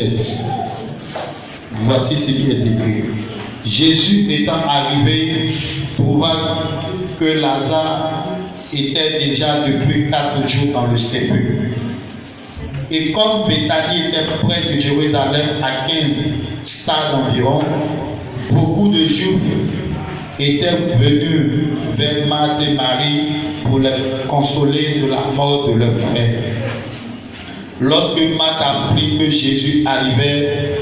17. Voici ce qui est écrit. Jésus étant arrivé, trouva que Lazare était déjà depuis 4 jours dans le sépulcre. Et comme Béthanie était près de Jérusalem à 15 stades environ, beaucoup de Juifs étaient venus vers Marthe et Marie pour les consoler de la mort de leur frère. Lorsque Marthe apprit que Jésus arrivait,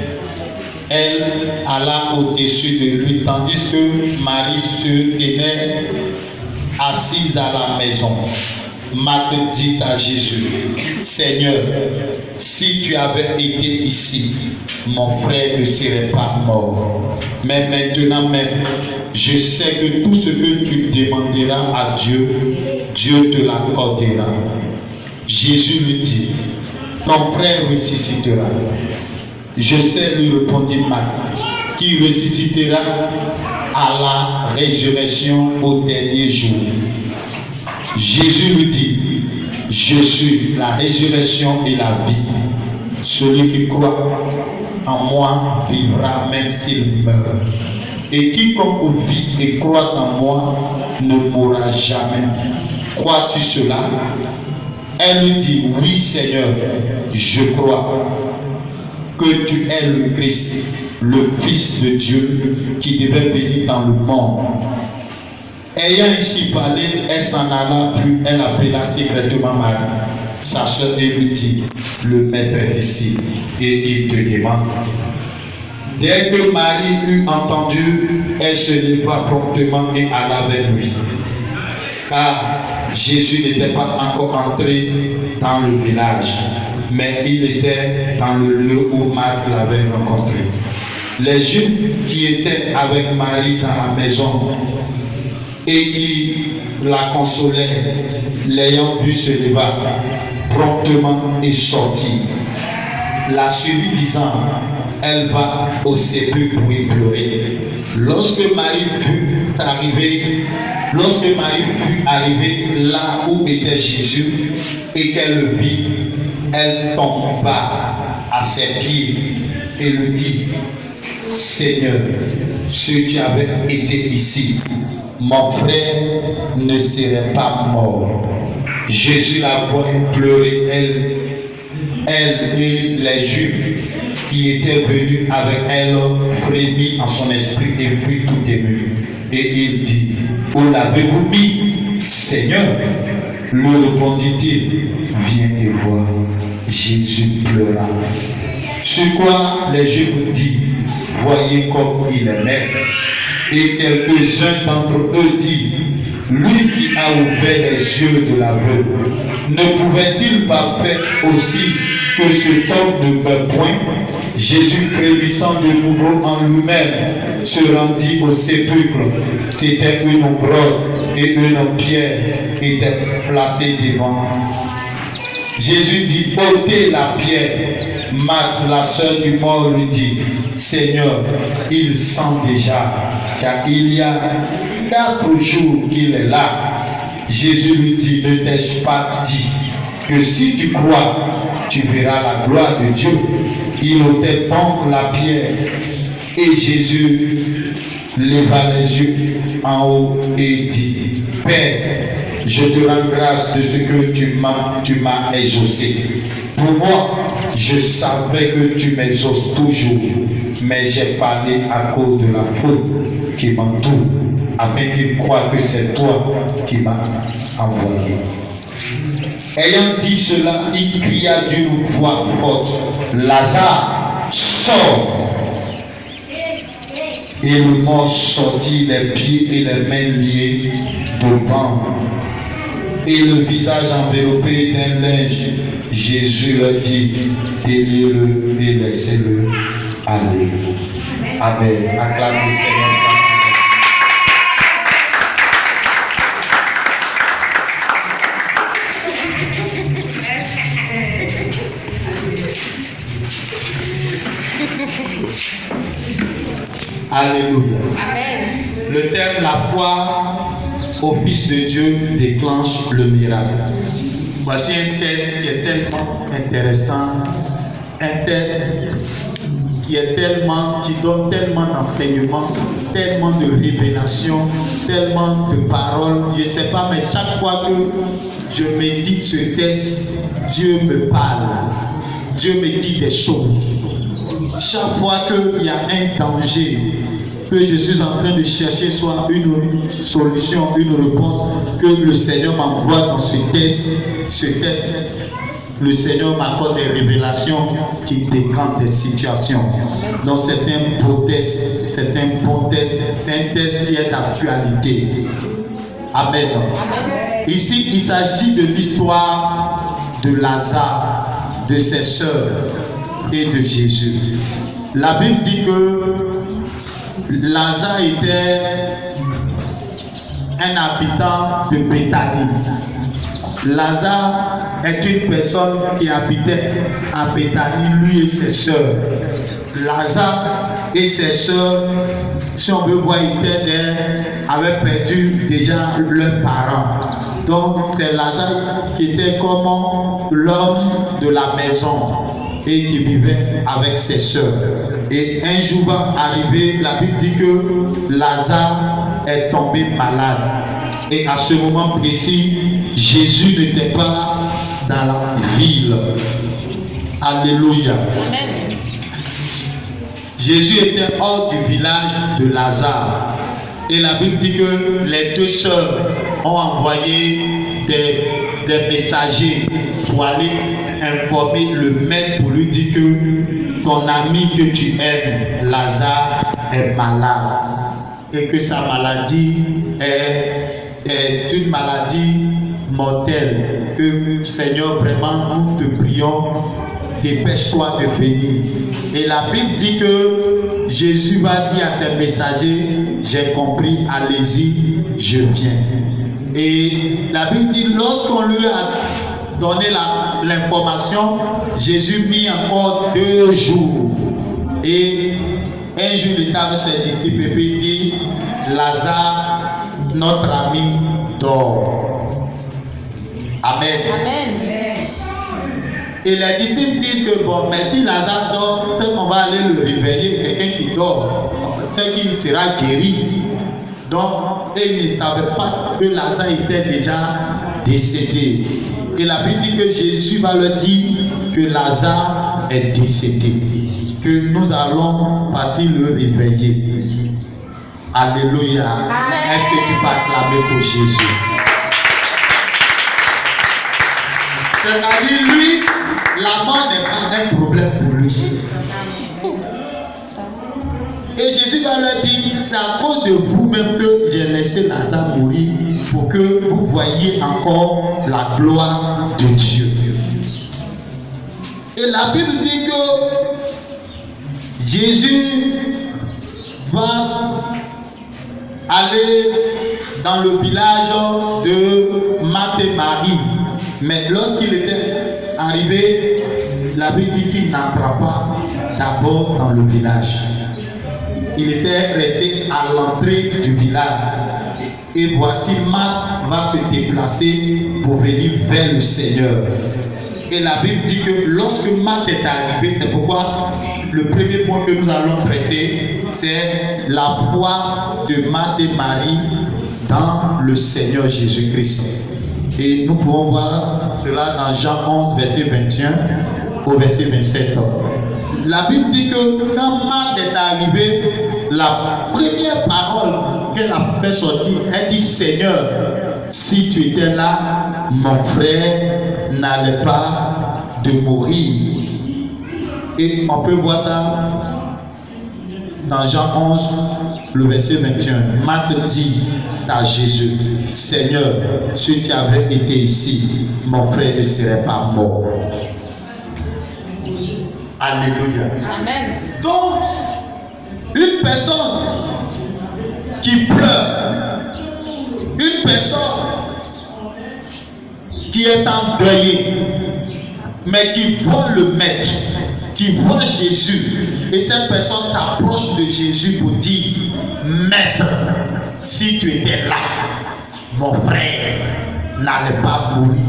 elle alla au-dessus de lui, tandis que Marie se tenait assise à la maison. Marthe dit à Jésus, Seigneur, si tu avais été ici, mon frère ne serait pas mort. Mais maintenant même, je sais que tout ce que tu demanderas à Dieu, Dieu te l'accordera. Jésus lui dit, ton frère ressuscitera. Je sais, lui répondit Marthe, qui ressuscitera à la résurrection au dernier jour. Jésus lui dit, je suis la résurrection et la vie. Celui qui croit en moi vivra même s'il meurt. Et quiconque vit et croit en moi ne mourra jamais. Crois-tu cela? Elle lui dit, oui Seigneur, je crois que tu es le Christ, le Fils de Dieu qui devait venir dans le monde. Ayant ainsi parlé, elle s'en alla, puis elle appela secrètement Marie, sa soeur, et lui dit, le maître est ici, et il te demande. Dès que Marie eut entendu, elle se leva promptement et alla vers lui. Car Jésus n'était pas encore entré dans le village, mais il était dans le lieu où Marthe l'avait rencontré. Les Juifs qui étaient avec Marie dans la maison et qui la consolaient, l'ayant vue se leva promptement et sortit. La suivit disant, elle va au sépulcre pour y pleurer. Lorsque Marie fut arrivée là où était Jésus et qu'elle le vit, elle tomba à ses pieds et lui dit, Seigneur, si tu avais été ici, mon frère ne serait pas mort. Jésus la voyait pleurer, elle et les Juifs qui étaient venus avec elle frémit en son esprit et fut tout ému. Et il dit, où l'avez-vous mis, Seigneur? Lui répondit-il, viens et vois. Jésus pleura. Sur quoi les Juifs disent, voyez comme il est maigre. Et quelques-uns d'entre eux disent, lui qui a ouvert les yeux de l'aveugle, ne pouvait-il pas faire aussi que cet homme ne meurt point? Jésus, frémissant de nouveau en lui-même, se rendit au sépulcre. C'était une grotte et une pierre était placée devant. Jésus dit, ôtez la pierre. Marthe, la sœur du mort, lui dit, Seigneur, il sent déjà, car il y a 4 jours qu'il est là. Jésus lui dit, ne t'ai-je pas dit que si tu crois, tu verras la gloire de Dieu? Il ôtait donc la pierre, et Jésus leva les yeux en haut et dit, Père, je te rends grâce de ce que tu m'as exaucé. Pour moi, je savais que tu m'exauces toujours, mais j'ai parlé à cause de la foule qui m'entoure, afin qu'ils croient que c'est toi qui m'as envoyé. Ayant dit cela, il cria d'une voix forte, Lazare, sors! Et le mort sortit, les pieds et les mains liés de bandes, et le visage enveloppé d'un linge. Jésus leur dit, déliez-le et laissez-le aller. Amen. Acclame le Seigneur. Alléluia. Amen. Le thème, la foi au Fils de Dieu déclenche le miracle. Voici un texte qui est tellement intéressant un texte qui donne tellement d'enseignements, tellement de révélations, tellement de paroles. Je ne sais pas, mais chaque fois que je médite ce texte, Dieu me parle. Dieu me dit des choses. Chaque fois qu'il y a un danger, que je suis en train de chercher soit une solution, une réponse, que le Seigneur m'envoie dans ce texte, le Seigneur m'accorde des révélations qui décantent des situations. Donc c'est un beau texte, c'est un bon texte, c'est un texte qui est d'actualité. Amen. Ici, il s'agit de l'histoire de Lazare, de ses sœurs et de Jésus. La Bible dit que Lazare était un habitant de Béthanie. Lazare est une personne qui habitait à Béthanie, lui et ses sœurs. Lazare et ses sœurs, si on veut voir, avaient perdu déjà leurs parents. Donc c'est Lazare qui était comme l'homme de la maison et qui vivait avec ses sœurs. Et un jour va arriver, la Bible dit que Lazare est tombé malade. Et à ce moment précis, Jésus n'était pas dans la ville. Alléluia. Amen. Jésus était hors du village de Lazare. Et la Bible dit que les deux sœurs ont envoyé des messagers pour aller informer le maître pour lui dire que ton ami que tu aimes, Lazare, est malade. Et que sa maladie est une maladie mortelle. Que Seigneur, vraiment, nous te prions, dépêche-toi de venir. Et la Bible dit que Jésus va dire à ses messagers, j'ai compris, allez-y, je viens. Et la Bible dit, lorsqu'on lui a donné l'information, Jésus mit encore 2 jours. Et un jour, il était avec ses disciples et puis il dit, Lazare, notre ami, dort. Amen. Amen. Et les disciples disent que bon, mais si Lazare dort, c'est qu'on va aller le réveiller. Quelqu'un qui dort, c'est qu'il sera guéri. Donc, ils ne savaient pas que Lazare était déjà décédé. Et la Bible dit que Jésus va leur dire que Lazare est décédé, que nous allons partir le réveiller. Alléluia. Amen. Est-ce que tu peux acclamer pour Jésus? C'est-à-dire, lui, la mort n'est pas un problème pour lui. Et Jésus va leur dire, c'est à cause de vous-même que j'ai laissé Lazare mourir pour que vous voyiez encore la gloire de Dieu. Et la Bible dit que Jésus va aller dans le village de Marthe et Marie. Mais lorsqu'il était arrivé, la Bible dit qu'il n'entra pas d'abord dans le village. Il était resté à l'entrée du village. Et voici Marthe va se déplacer pour venir vers le Seigneur. Et la Bible dit que lorsque Marthe est arrivée, c'est pourquoi le premier point que nous allons traiter, c'est la foi de Marthe et Marie dans le Seigneur Jésus-Christ. Et nous pouvons voir cela dans Jean 11, verset 21 au verset 27. La Bible dit que quand Marthe est arrivée, la première parole qu'elle a fait sortir, elle dit, Seigneur, si tu étais là, mon frère n'allait pas de mourir. Et on peut voir ça dans Jean 11, le verset 21. Marthe dit à Jésus, Seigneur, si tu avais été ici, mon frère ne serait pas mort. Alléluia. Amen. Donc, une personne qui pleure, une personne qui est endeuillée, mais qui voit le Maître, qui voit Jésus, et cette personne s'approche de Jésus pour dire, Maître, si tu étais là, mon frère n'allait pas mourir.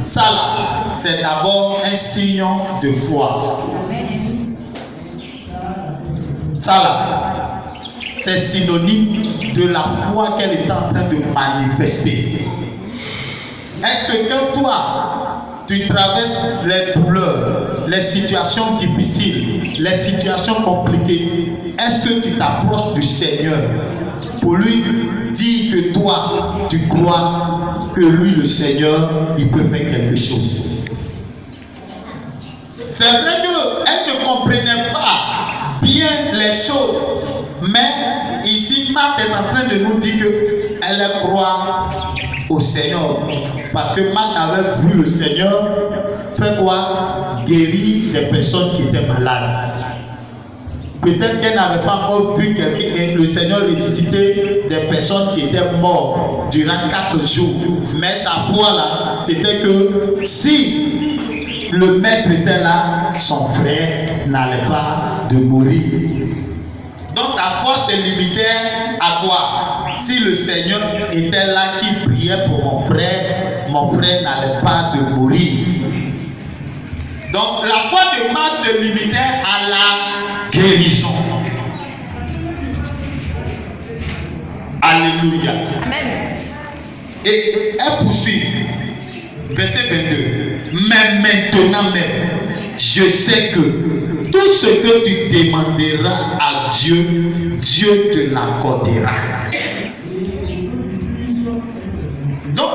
Ça là, c'est d'abord un signe de foi. Ça là, c'est synonyme de la foi qu'elle est en train de manifester. Est-ce que quand toi, tu traverses les douleurs, les situations difficiles, les situations compliquées, est-ce que tu t'approches du Seigneur pour lui dire que toi, tu crois que lui, le Seigneur, il peut faire quelque chose? C'est vrai qu'elle ne comprenait pas bien les choses, mais ici, Marthe est en train de nous dire qu'elle croit au Seigneur. Parce que Marthe avait vu le Seigneur faire quoi? Guérir des personnes qui étaient malades. Peut-être qu'elle n'avait pas encore vu le Seigneur ressusciter des personnes qui étaient mortes durant 4 jours. Mais sa foi là, c'était que si le maître était là, son frère n'allait pas de mourir. Donc sa foi se limitait à quoi? Si le Seigneur était là qui priait pour mon frère n'allait pas de mourir. Donc la foi de Marthe se limitait à la guérison. Alléluia. Amen. Et elle poursuit. Verset 22. Mais maintenant même, je sais que tout ce que tu demanderas à Dieu, Dieu te l'accordera. Donc,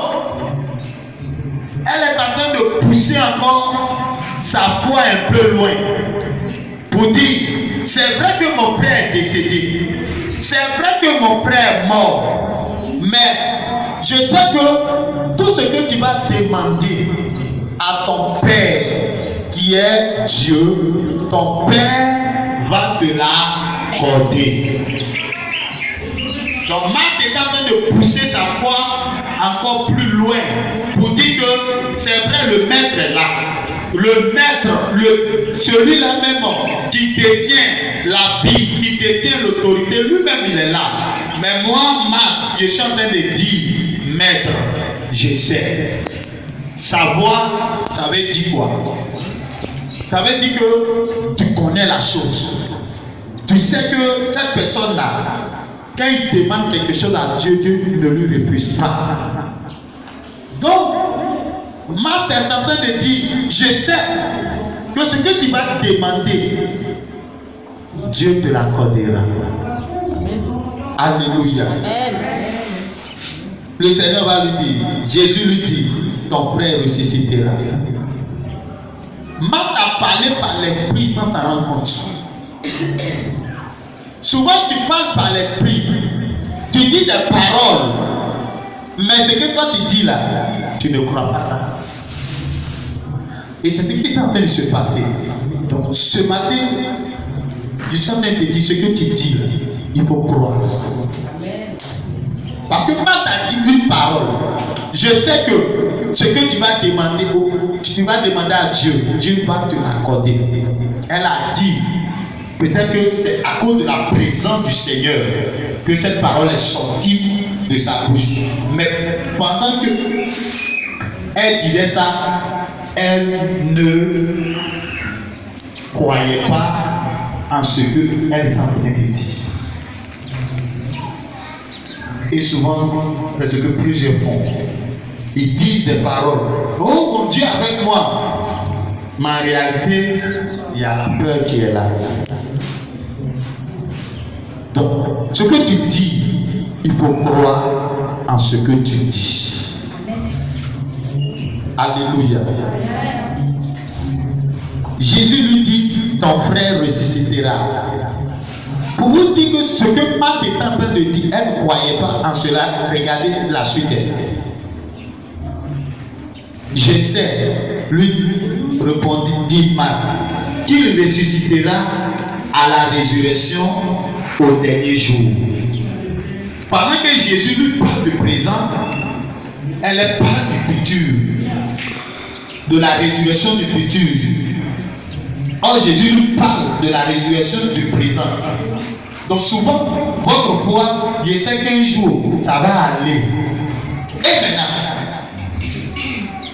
elle est en train de pousser encore sa foi un peu loin pour dire, c'est vrai que mon frère est décédé, c'est vrai que mon frère est mort, mais je sais que tout ce que tu vas demander à ton Père qui est Dieu, ton Père va te l'accorder. Donc Marthe est en train de pousser sa foi encore plus loin pour dire que c'est vrai, le maître est là. Le maître, celui-là même qui détient la vie, qui détient l'autorité, lui-même il est là. Mais moi, Marthe, je suis en train de dire, maître, je sais. Savoir, ça veut dire quoi? Ça veut dire que tu connais la chose. Tu sais que cette personne-là, quand il demande quelque chose à Dieu, Dieu ne lui refuse pas. Donc, Marthe est en train de dire, je sais que ce que tu vas demander, Dieu te l'accordera. Alléluia. Le Seigneur va lui dire, Jésus lui dit, ton frère ressuscitera. Marthe a parlé par l'esprit sans s'en rendre compte. Souvent tu parles par l'esprit, tu dis des paroles, mais ce que toi tu dis là, tu ne crois pas ça. Et c'est ce qui est en train de se passer. Donc ce matin, je suis en train de te dire ce que tu dis, il faut croire. Parce que Marthe a dit une parole. Je sais que ce que tu vas demander, à Dieu, Dieu va te l'accorder. Elle a dit, peut-être que c'est à cause de la présence du Seigneur que cette parole est sortie de sa bouche. Mais pendant que elle disait ça, elle ne croyait pas en ce qu'elle est en train de dire. Et souvent, c'est ce que plusieurs font. Ils disent des paroles. Oh mon Dieu avec moi. Mais en réalité, il y a la peur qui est là. Donc, ce que tu dis, il faut croire en ce que tu dis. Alléluia. Jésus lui dit, ton frère ressuscitera. Pour vous dire que ce que Marthe est en train de dire, elle ne croyait pas en cela. Regardez la suite. Je sais, lui répondit Marthe, qu'il ressuscitera à la résurrection au dernier jour. Pendant que Jésus lui parle du présent, elle parle du futur, de la résurrection du futur. Or Jésus lui parle de la résurrection du présent. Donc souvent, votre foi, je sais qu'un jour, ça va aller. Et maintenant,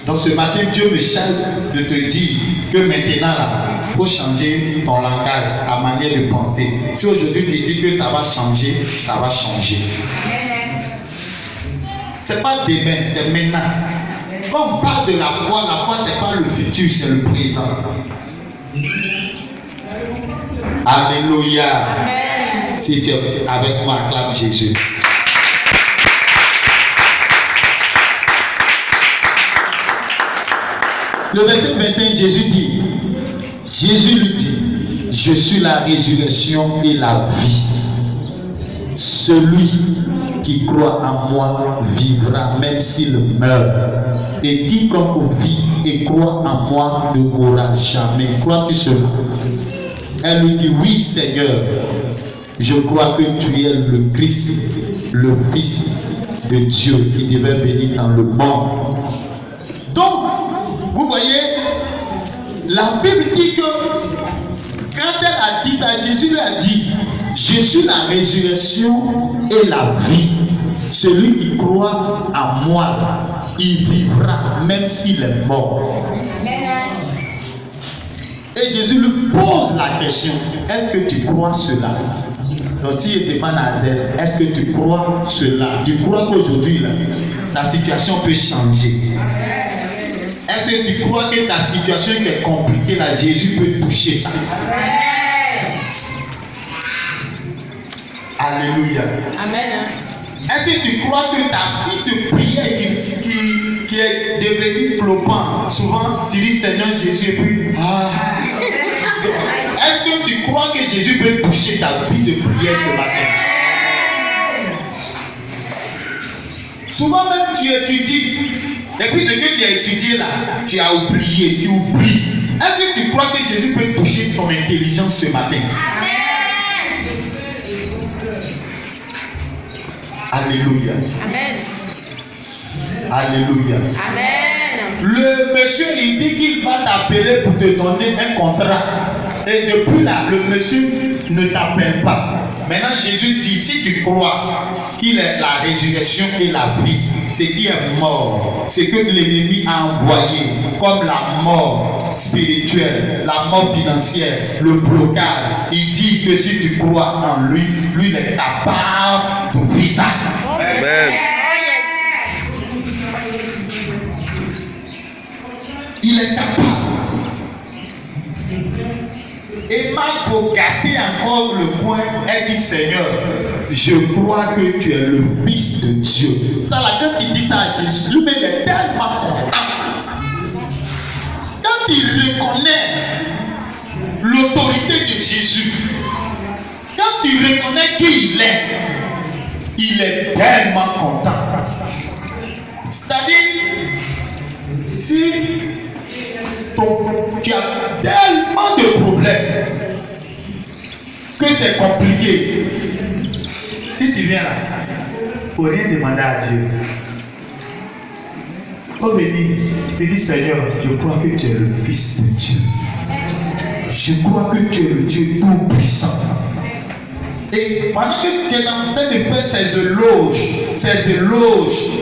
donc ce matin, Dieu me charge de te dire que maintenant, là, Il faut changer ton langage, ta manière de penser. Si aujourd'hui tu dis que ça va changer, ça va changer. C'est pas demain, c'est maintenant. Quand on parle de la foi c'est pas le futur, c'est le présent. Alléluia. Amen. Si tu es avec moi, acclame Jésus. Le verset 25, Jésus lui dit, je suis la résurrection et la vie. Celui qui croit en moi vivra même s'il meurt. Et quiconque vit et croit en moi ne mourra jamais. Crois-tu cela? Elle lui dit, oui Seigneur, je crois que tu es le Christ, le Fils de Dieu qui devait venir dans le monde. Donc, vous voyez, la Bible dit que quand elle a dit ça, Jésus lui a dit, je suis la résurrection et la vie. Celui qui croit en moi, il vivra même s'il est mort. Et Jésus lui pose la question, est-ce que tu crois cela? Donc s'il demande à elle, est-ce que tu crois cela? Tu crois qu'aujourd'hui, ta situation peut changer? Est-ce que tu crois que ta situation qui est compliquée, là, Jésus peut toucher ça? Alléluia. Amen. Est-ce que tu crois que ta vie de prière qui est devenue clopante, souvent tu dis Seigneur Jésus et puis est-ce que tu crois que Jésus peut toucher ta vie de prière ce matin? Souvent même tu étudies et puis ce que tu as étudié là, tu as oublié, tu oublies. Est-ce que tu crois que Jésus peut toucher ton intelligence ce matin? Alléluia. Amen. Alléluia. Amen. Le monsieur, il dit qu'il va t'appeler pour te donner un contrat. Et depuis là, le monsieur ne t'appelle pas. Maintenant, Jésus dit, si tu crois qu'il est la résurrection et la vie, c'est qui est mort, c'est que l'ennemi a envoyé, comme la mort spirituelle, la mort financière, le blocage. Il dit que si tu crois en lui, lui il est capable d'ouvrir ça. Amen. Il est capable. Et Marc, pour gâter encore le point, elle dit Seigneur, je crois que tu es le Fils de Dieu. Ça là, quand il dit ça à Jésus, lui-même est tellement content. Quand il reconnaît l'autorité de Jésus, quand il reconnaît qui꯫ Il est tellement content. C'est-à-dire, si tu as tellement de problèmes que c'est compliqué, si tu viens là, il ne faut rien demander à Dieu. Comme il dit Seigneur, je crois que tu es le Fils de Dieu. Je crois que tu es le Dieu tout-puissant. Et pendant que tu es en train de faire ces éloges,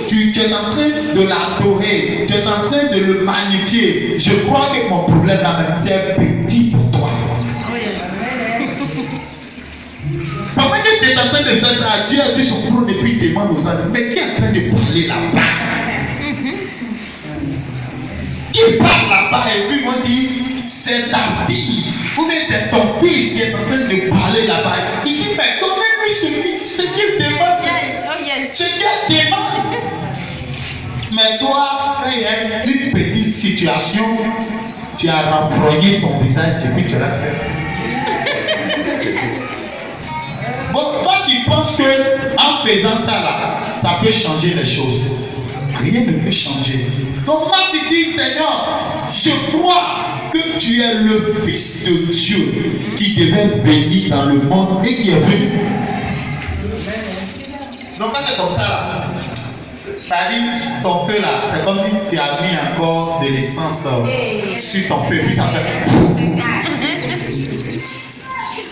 tu es en train de l'adorer, tu es en train de le magnifier. Je crois que mon problème là même c'est petit pour toi. Pendant que tu es en train de faire ça, Dieu est sur son trône et puis il demande aux autres, mais qui est en train de parler là-bas? Il parle là-bas et puis on dit, c'est ta fille, ou bien c'est ton fils qui est en train de parler là-bas. Il dit, mais donnez-lui ce qu'il demande. Ce qu'il demande. Mais toi, quand il y a une petite situation, tu as renfrogné ton visage et puis tu l'as fait. Bon, toi qui penses qu'en faisant ça là, ça peut changer les choses. Rien ne peut changer. Donc moi tu dis Seigneur, je crois que tu es le Fils de Dieu qui devait venir dans le monde et qui est venu. Donc quand c'est comme ça là, c'est-à-dire ton feu là, c'est comme si tu as mis encore de l'essence sur ton feu, puis ça fait.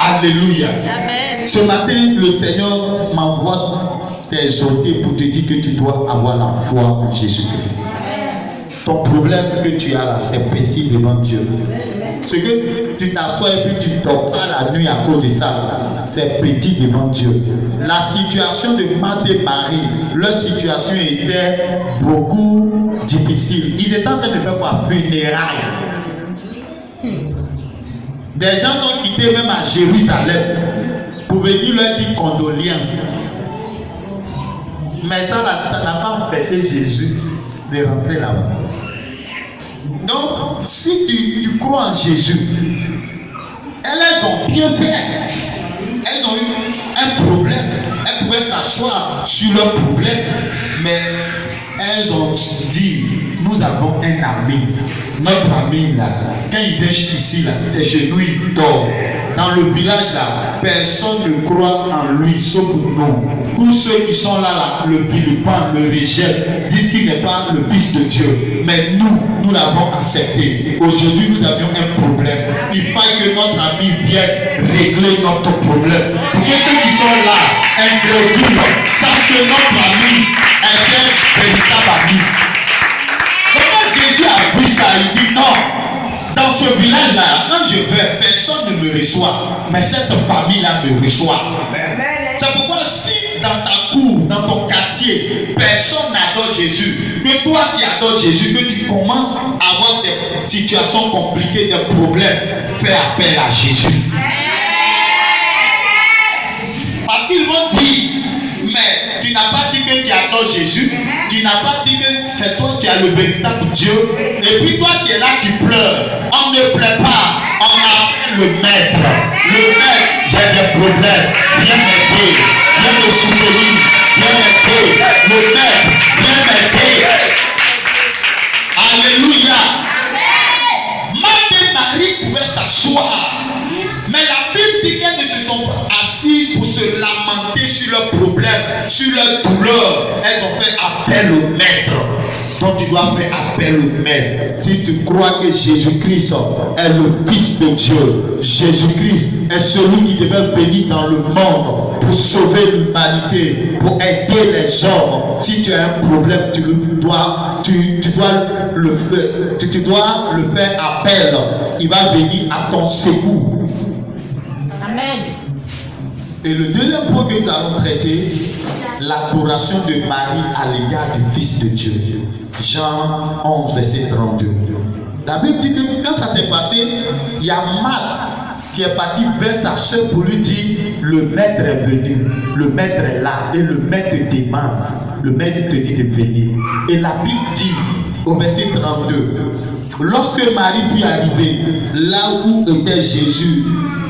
Alléluia. Amen. Ce matin, le Seigneur m'envoie t'exhorter pour te dire que tu dois avoir la foi en Jésus-Christ. Ton problème que tu as là, c'est petit devant Dieu. Ce que tu t'assois et puis tu ne dors pas la nuit à cause de ça, c'est petit devant Dieu. La situation de Marthe et Marie, leur situation était beaucoup difficile. Ils étaient en train de faire quoi? Funérailles. Des gens sont quittés même à Jérusalem pour venir leur dire condoléances. Mais ça n'a pas empêché Jésus de rentrer là-bas. Donc, si tu crois en Jésus, elles ont bien fait. Elles ont eu un problème. Elles pouvaient s'asseoir sur leur problème, mais elles ont dit, nous avons un ami. Notre ami là, quand il vient ici là, c'est chez nous, il dort. Dans le village là, personne ne croit en lui sauf nous. Tous ceux qui sont là, le vilipendent, le rejettent, disent qu'il n'est pas le Fils de Dieu. Mais nous l'avons accepté. Aujourd'hui, nous avions un problème. Il faut que notre ami vienne régler notre problème. Pour que ceux qui sont là, incrédules, sachent que notre ami est un véritable ami. Jésus a vu ça, il dit non, dans ce village-là, quand je vais, personne ne me reçoit, mais cette famille-là me reçoit. C'est pourquoi si dans ta cour, dans ton quartier, personne n'adore Jésus, que toi tu adores Jésus, que tu commences à avoir des situations compliquées, des problèmes, fais appel à Jésus. Parce qu'ils vont dire, mais tu n'as pas dit que tu adores Jésus, tu n'as pas dit que c'est toi qui as le véritable Dieu, et puis toi qui es là, tu pleures. On ne pleure pas, on appelle le maître. Le maître, j'ai des problèmes, viens m'aider, viens me soutenir, viens m'aider. Le maître, viens m'aider. Alléluia. Marthe et Marie pouvaient s'asseoir, mais la Bible dit qu'elles ne se sont pas assises pour se lamenter sur leurs problèmes, sur leurs douleurs. Elles ont fait appel au maître. Donc tu dois faire appel au maître. Si tu crois que Jésus-Christ est le Fils de Dieu, Jésus-Christ est celui qui devait venir dans le monde pour sauver l'humanité, pour aider les hommes. Si tu as un problème, tu dois le faire appel. Il va venir à ton secours. Amen. Et le deuxième point que nous allons traiter, l'adoration de Marie à l'égard du Fils de Dieu. Jean 11, verset 32. La Bible dit que quand ça s'est passé, il y a Marthe qui est parti vers sa soeur pour lui dire, le maître est venu, le maître est là, et le maître te demande, le maître te dit de venir. Et la Bible dit au verset 32, lorsque Marie fut arrivée là où était Jésus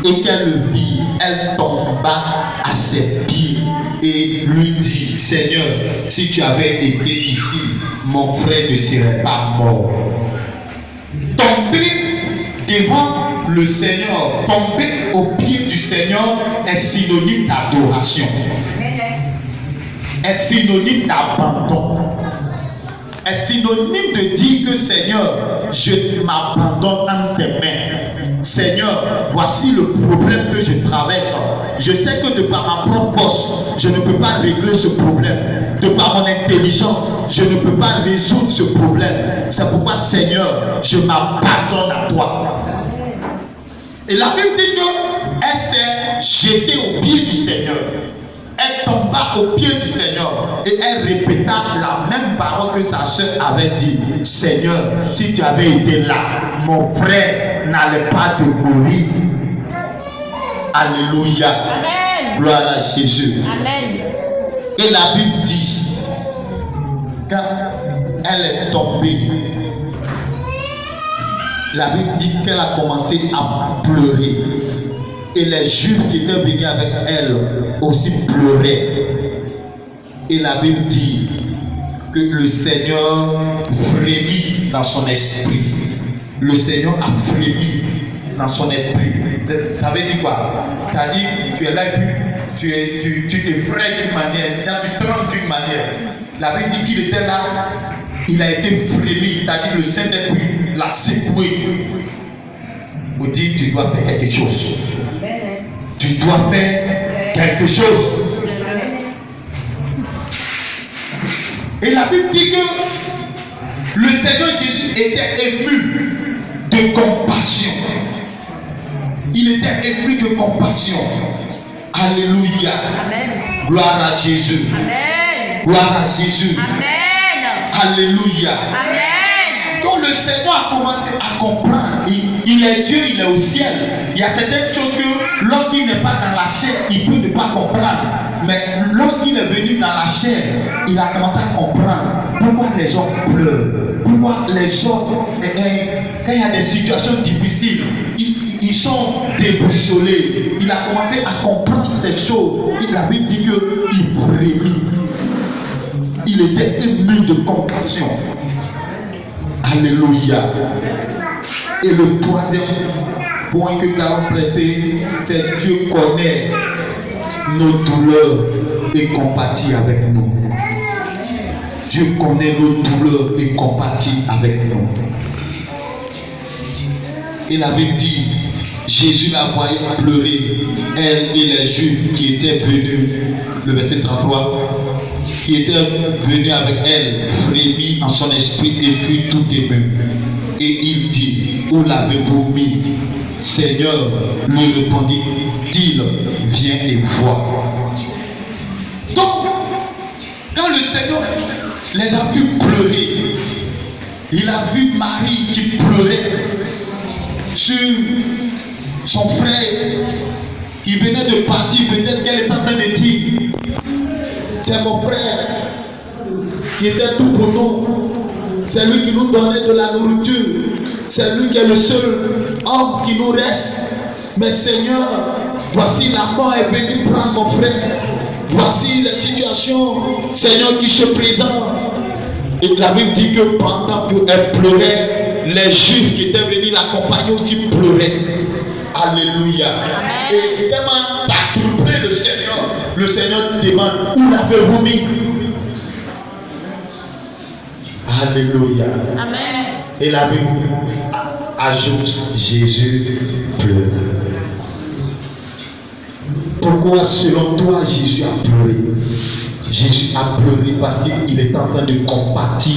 et qu'elle le vit, elle tomba à ses pieds et lui dit, Seigneur, si tu avais été ici, mon frère ne serait pas mort. Tomber devant le Seigneur, tomber au pied du Seigneur est synonyme d'adoration, est synonyme d'abandon, est synonyme de dire que Seigneur, je m'abandonne dans tes mains. Seigneur, voici le problème que je traverse. Je sais que de par ma propre force, je ne peux pas régler ce problème. De par mon intelligence, je ne peux pas résoudre ce problème. C'est pourquoi, Seigneur, je m'abandonne à toi. Et la Bible dit qu'elle s'est jetée au pied du Seigneur. Elle tomba au pied du Seigneur et elle répéta la même parole que sa soeur avait dit. Seigneur, si tu avais été là, mon frère n'allait pas te mourir. Alléluia. Amen. Gloire à Jésus. Amen. Et la Bible dit, quand elle est tombée, la Bible dit qu'elle a commencé à pleurer. Et les Juifs qui étaient venus avec elle aussi pleuraient. Et la Bible dit que le Seigneur frémit dans son esprit. Le Seigneur a frémi dans son esprit. Ça veut dire quoi? C'est-à-dire, tu es là et puis tu t'effraies d'une manière, tu trembles d'une manière. La Bible dit qu'il était là, il a été frémi, c'est-à-dire le Saint-Esprit l'a secoué. Vous dites, tu dois faire quelque chose. Tu dois faire quelque chose. Et la Bible dit que le Seigneur Jésus était ému de compassion. Il était ému de compassion. Alléluia. Amen. Gloire à Jésus. Amen. Gloire à Jésus. Amen. Alléluia. Amen. Quand le Seigneur a commencé à comprendre, il est Dieu, il est au ciel. Il y a certaines choses que lorsqu'il n'est pas dans la chair, il peut ne pas comprendre. Mais lorsqu'il est venu dans la chair, il a commencé à comprendre pourquoi les hommes pleurent, pourquoi les hommes, quand il y a des situations difficiles, ils sont déboussolés. Il a commencé à comprendre ces choses. La Bible dit qu'il frémit. Il était ému de compassion. Alléluia. Et le troisième point que nous allons traiter, c'est Dieu connaît nos douleurs et compatit avec nous. Dieu connaît nos douleurs et compatit avec nous. Et la Bible dit, Jésus la voyait pleurer, elle et les Juifs qui étaient venus, le verset 33, qui étaient venus avec elle, frémit en son esprit et fut tout ému. Et il dit, où l'avez-vous mis? Seigneur, lui répondit-il, viens et vois. Donc, quand le Seigneur les a vus pleurer, il a vu Marie qui pleurait sur son frère qui venait de partir. Peut-être qu'elle est en train de dire, c'est mon frère qui était tout pour nous, c'est lui qui nous donnait de la nourriture, c'est lui qui est le seul homme qui nous reste. Mais Seigneur, voici la mort est venue prendre mon frère, voici la situation, Seigneur, qui se présente. Et la Bible dit que pendant qu'elle pleurait, les Juifs qui étaient venus l'accompagner aussi pleuraient. Alléluia. Et tellement ça a troublé le Seigneur demande, où l'avez-vous mis? Alléluia. Amen. Et la Bible ajoute, Jésus pleure. Pourquoi selon toi Jésus a pleuré? Jésus a pleuré parce qu'il est en train de compatir.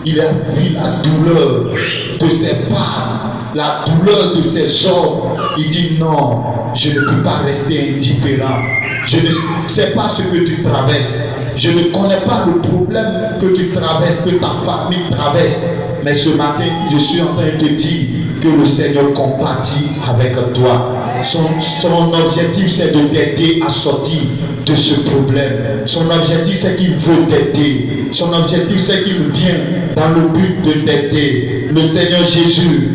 Il a vu la douleur de ses parents, la douleur de ses hommes. Il dit non, je ne peux pas rester indifférent. Je ne sais pas ce que tu traverses. Je ne connais pas le problème que tu traverses, que ta famille traverse. Mais ce matin, je suis en train de te dire que le Seigneur compatit avec toi. Son objectif, c'est de t'aider à sortir de ce problème. Son objectif, c'est qu'il veut t'aider. Son objectif, c'est qu'il vient dans le but de t'aider. Le Seigneur Jésus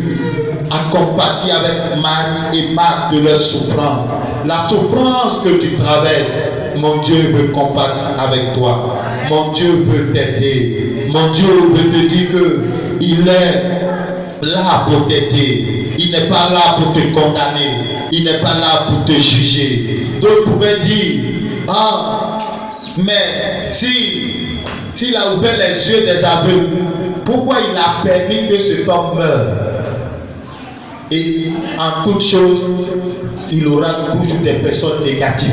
a compati avec Marie et Marthe de leur souffrance. La souffrance que tu traverses, mon Dieu veut compatir avec toi. Mon Dieu veut t'aider. Mon Dieu veut te dire qu'il est là pour t'aider. Il n'est pas là pour te condamner. Il n'est pas là pour te juger. D'autres pouvaient dire, ah, mais s'il a ouvert les yeux des aveugles, pourquoi il a permis que ce homme meure? Et en toute chose, il aura toujours des personnes négatives.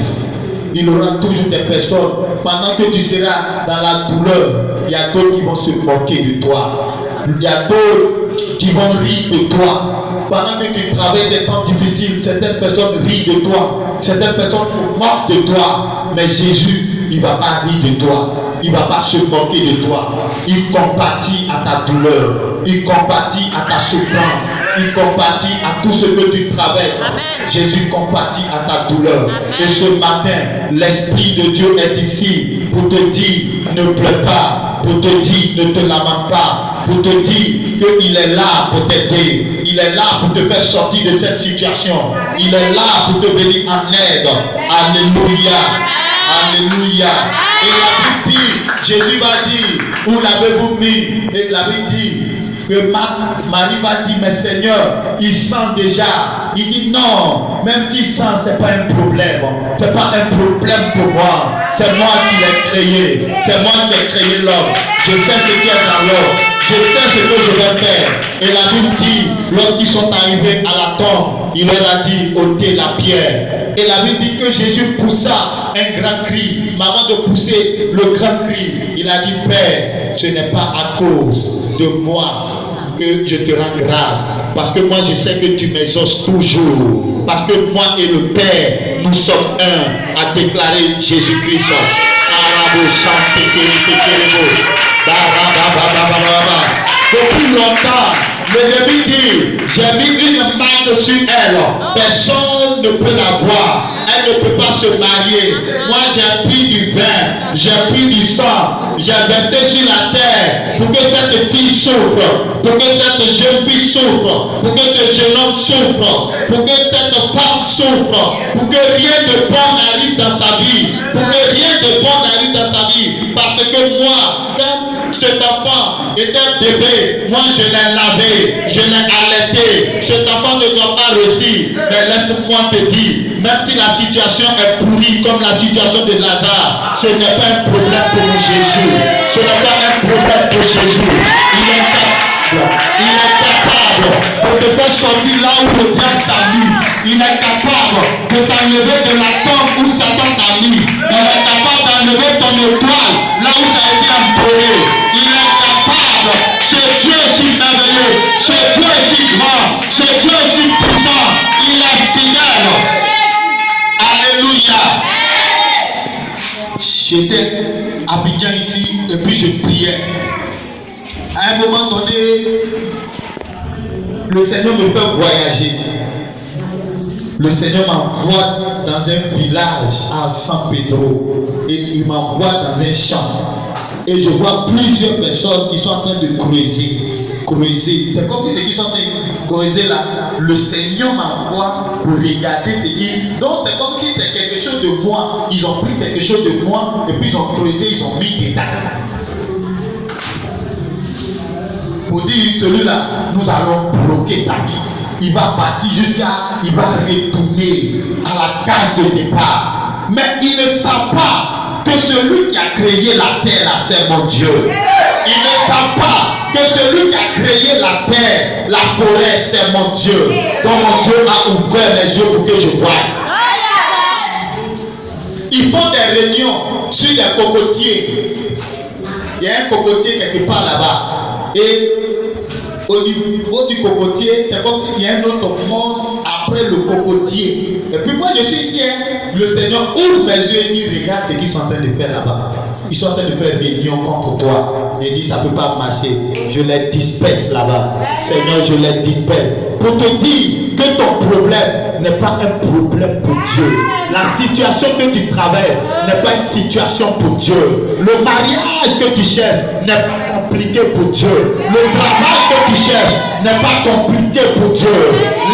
Il aura toujours des personnes. Pendant que tu seras dans la douleur, il y a d'autres qui vont se moquer de toi. Il y a d'autres qui vont rire de toi. Pendant que tu traverses des temps difficiles, certaines personnes rient de toi. Certaines personnes se moquent de toi. Mais Jésus, il ne va pas rire de toi. Il ne va pas se moquer de toi. Il compatit à ta douleur. Il compatit à ta souffrance. Il compatit à tout ce que tu traverses. Amen. Jésus compatit à ta douleur. Amen. Et ce matin, l'Esprit de Dieu est ici pour te dire, ne pleure pas. Pour te dire, ne te lamente pas. Pour te dire qu'il est là pour t'aider. Il est là pour te faire sortir de cette situation. Il est là pour te venir en aide. Alléluia. Alléluia. Et la Bible dit, Jésus va dire, où l'avez-vous mis? Et la Bible dit que Marie va dire, mais Seigneur, il sent déjà. Il dit non, même s'il sent, ce n'est pas un problème. Ce n'est pas un problème pour moi. C'est moi qui l'ai créé. C'est moi qui ai créé l'homme. Je sais ce qui est dans l'homme. Je sais ce que je vais faire. Et la Bible dit, lorsqu'ils sont arrivés à la tombe, il leur a dit, ôtez la pierre. Et la Bible dit que Jésus poussa un grand cri. Mais avant de pousser le grand cri, il a dit, Père, ce n'est pas à cause de moi que je te rende grâce. Parce que moi, je sais que tu m'exauces toujours. Parce que moi et le Père, nous sommes un, a déclaré Jésus-Christ. Depuis longtemps, l'ennemi dit, j'ai mis une marque sur elle. Personne ne peut la voir. Elle ne peut pas se marier. Moi, j'ai pris du vin, j'ai pris du sang, j'ai versé sur la terre pour que cette fille souffre, pour que cette jeune fille souffre, pour que ce jeune homme souffre, pour que cette femme souffre, pour que rien de bon n'arrive dans sa vie, pour que rien de bon n'arrive dans sa vie. Parce que moi, quand cet enfant était bébé, moi je l'ai lavé, je l'ai allaité. Cet enfant ne doit pas réussir. Mais laisse-moi te dire, même si la situation est pourrie comme la situation de Lazare, ce n'est pas un problème pour Jésus. Ce n'est pas un problème pour Jésus. Il est capable de te faire sortir là où le diable t'a mis. Il est capable de t'enlever de la tombe où Satan t'a mis. Il est capable d'enlever ton étoile là où tu as été enterré. Il est capable. C'est Dieu si merveilleux. C'est Dieu si grand. C'est Dieu si puissant. Il est fidèle. Alléluia. J'étais à Abidjan ici et puis je priais. À un moment donné, le Seigneur me fait voyager. Le Seigneur m'envoie dans un village à San Pedro et il m'envoie dans un champ. Et je vois plusieurs personnes qui sont en train de creuser. C'est comme si ceux qui sont en train de creuser là, le Seigneur m'envoie pour regarder ce qui. Donc c'est comme si c'est quelque chose de moi. Ils ont pris quelque chose de moi et puis ils ont creusé, ils ont mis des dates. Pour dire celui-là, nous allons bloquer sa vie. Il va partir il va retourner à la case de départ. Mais il ne sait pas que celui qui a créé la terre, c'est mon Dieu. Il ne sait pas que celui qui a créé la terre, la forêt, c'est mon Dieu. Donc mon Dieu a ouvert les yeux pour que je voie. Ils font des réunions sur des cocotiers. Il y a un cocotier quelque part là-bas. Et au niveau du cocotier, c'est comme s'il y a un autre monde après le cocotier. Et puis moi je suis ici, le Seigneur ouvre mes yeux et dit regarde ce qu'ils sont en train de faire là-bas. Ils sont en train de faire réunion contre toi. Il dit ça ne peut pas marcher. Je les disperse là-bas. Seigneur, je les disperse. Pour te dire que ton problème n'est pas un problème pour Dieu. La situation que tu traverses n'est pas une situation pour Dieu. Le mariage que tu cherches n'est pas compliqué pour Dieu. Le travail que tu cherches n'est pas compliqué pour Dieu.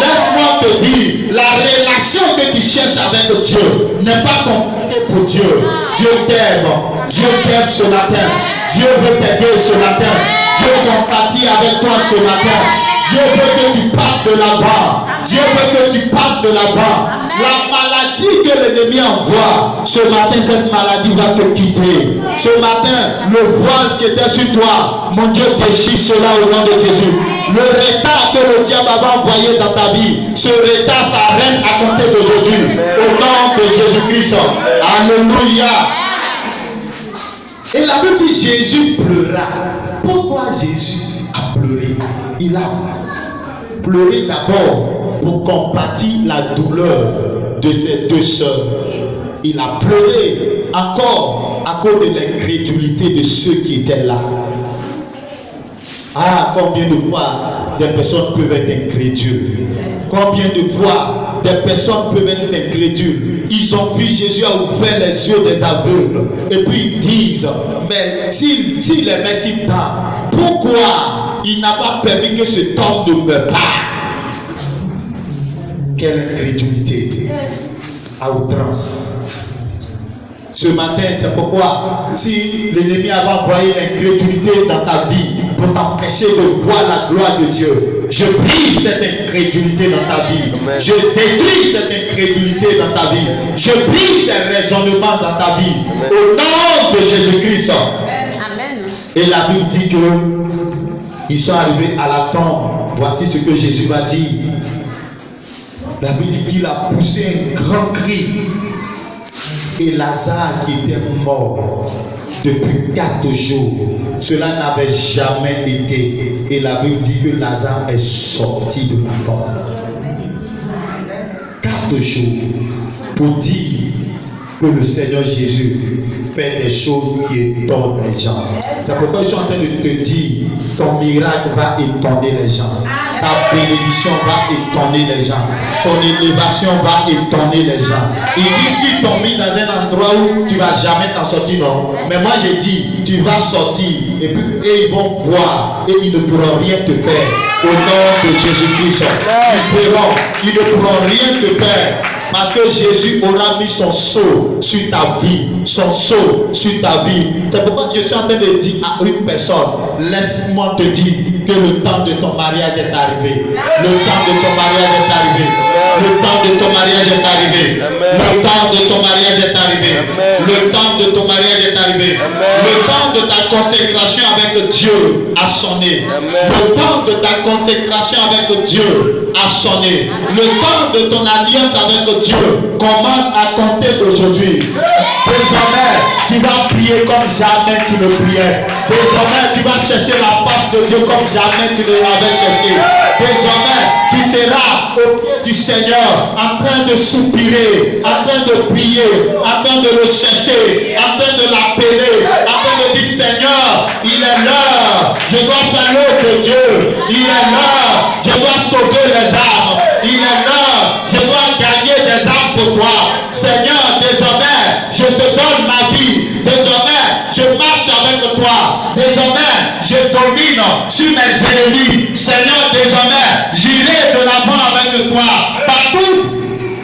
Laisse-moi te dire, la relation que tu cherches avec Dieu n'est pas compliquée pour Dieu. Dieu t'aime. Dieu t'aime ce matin. Dieu veut t'aider ce matin. Dieu compatit avec toi ce matin. Dieu veut que tu partes de là-bas. Dieu veut que tu partes de là-bas. La maladie que l'ennemi envoie, ce matin, cette maladie va te quitter. Ce matin, le voile qui était sur toi, mon Dieu déchire cela au nom de Jésus. Le retard que le diable avait envoyé dans ta vie, ce retard s'arrête à compter d'aujourd'hui. Au nom de Jésus-Christ. Alléluia. Et la Bible dit Jésus pleura. Pourquoi Jésus a pleuré? Il a pleuré d'abord pour compatir la douleur de ses deux sœurs. Il a pleuré encore à cause de l'incrédulité de ceux qui étaient là. Ah, combien de fois des personnes peuvent être incrédules? Combien de fois des personnes peuvent être incrédules? Ils ont vu Jésus a ouvert les yeux des aveugles. Et puis ils disent, mais s'il aimait si tant, pourquoi il n'a pas permis que cet homme ne meure pas? Quelle incrédulité à outrance. Ce matin, c'est pourquoi si l'ennemi avait envoyé l'incrédulité dans ta vie pour t'empêcher de voir la gloire de Dieu, je brise cette incrédulité dans ta vie. Je détruis cette incrédulité dans ta vie. Je brise ces raisonnements dans ta vie. Au nom de Jésus-Christ. Amen. Et la Bible dit que ils sont arrivés à la tombe. Voici ce que Jésus va dire. La Bible dit qu'il a poussé un grand cri. Et Lazare qui était mort depuis 4 jours. Cela n'avait jamais été. Et la Bible dit que Lazare est sorti de la tombe. 4 jours pour dire que le Seigneur Jésus fait des choses qui étonnent les gens. C'est pourquoi je suis en train de te dire, ton miracle va étonner les gens. Ta bénédiction va étonner les gens. Ton élévation va étonner les gens. Ils disent qu'ils t'ont mis dans un endroit où tu ne vas jamais t'en sortir, non. Mais moi j'ai dit, tu vas sortir et puis ils vont voir et ils ne pourront rien te faire. Au nom de Jésus-Christ, ils ne pourront rien te faire. Parce que Jésus aura mis son sceau sur ta vie, son sceau sur ta vie. C'est pourquoi je suis en train de dire à une personne, laisse-moi te dire que le temps de ton mariage est arrivé. Le temps de ton mariage est arrivé. Le temps de ton mariage est arrivé. Le temps de ton mariage est arrivé. Le temps de ton mariage est arrivé. Le temps de ta consécration avec Dieu a sonné. Le temps de ta consécration avec Dieu a sonné. Le temps de ton alliance avec Dieu commence à compter d'aujourd'hui. Désormais, tu vas prier comme jamais tu ne priais. Désormais, tu vas chercher la face de Dieu comme jamais tu ne l'avais cherché. Désormais, tu seras au pied du Seigneur, en train de soupirer, en train de prier, en train de le chercher, en train de l'appeler, en train de dire Seigneur, il est l'heure, je dois faire l'œuvre de Dieu. Il est l'heure, je dois sauver les âmes. Il est l'heure, je dois gagner des âmes pour toi. Seigneur, désormais, je te donne ma vie. Désormais, je marche avec toi. Désormais, je domine sur mes ennemis. Seigneur, désormais, j'irai de l'avant avec toi. Partout,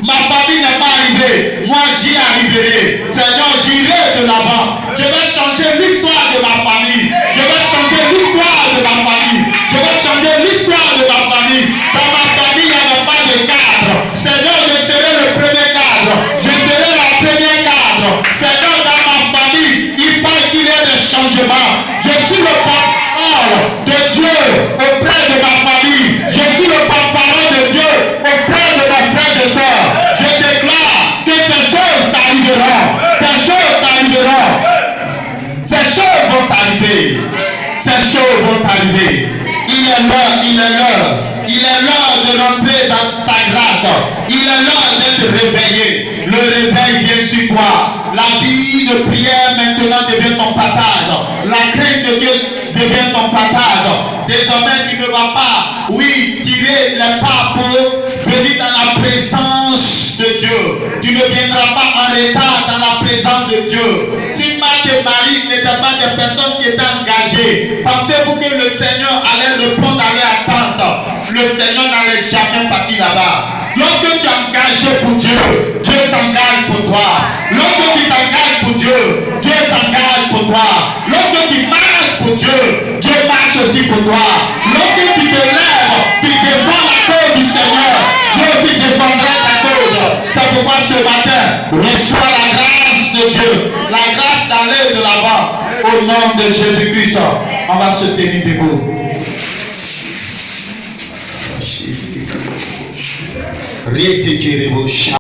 ma famille n'est pas arrivée. Moi, j'y arriverai. Seigneur, j'irai de l'avant. Je vais changer l'histoire de ma famille. Je vais changer l'histoire de ma famille. Je vais changer l'histoire de ma famille. Dans ma famille, il n'y avait pas de cadre. Seigneur, je serai le premier cadre. Je serai la première cadre. Seigneur, dans ma famille, il paraît qu'il y a des changements. Je suis le porte-parole de Dieu auprès de ma famille. Je suis le porte-parole de Dieu auprès de mes frères et sœurs. Je déclare que ces choses t'arriveront. Ces choses t'arriveront. Ces choses vont arriver. Ces choses vont arriver. Il est l'heure, il est l'heure. Il est l'heure de rentrer dans ta grâce. Il est l'heure d'être réveillé. Le réveil vient sur toi. La vie de prière maintenant devient ton partage. La crainte de Dieu devient ton partage. Désormais, tu ne vas pas, tirer les pas pour venir dans la présence de Dieu. Tu ne viendras pas en retard dans la présence de Dieu. Si Marthe et Marie n'étaient pas des personnes qui étaient engagées, pensez-vous que le Seigneur allait répondre à leur attente? Le Seigneur n'allait jamais partir là-bas. Lorsque tu es engagé pour Dieu, Dieu s'engage pour toi. Lorsque tu t'engages pour Dieu, Dieu s'engage pour toi. Lorsque tu marches pour Dieu, Dieu marche aussi pour toi. Lorsque tu te lèves, tu défends la cause du Seigneur, Dieu aussi défendra ta cause. C'est pourquoi ce matin, reçois la grâce de Dieu, la grâce d'aller de l'avant. Au nom de Jésus-Christ, on va se tenir debout. Rétéquez-vous.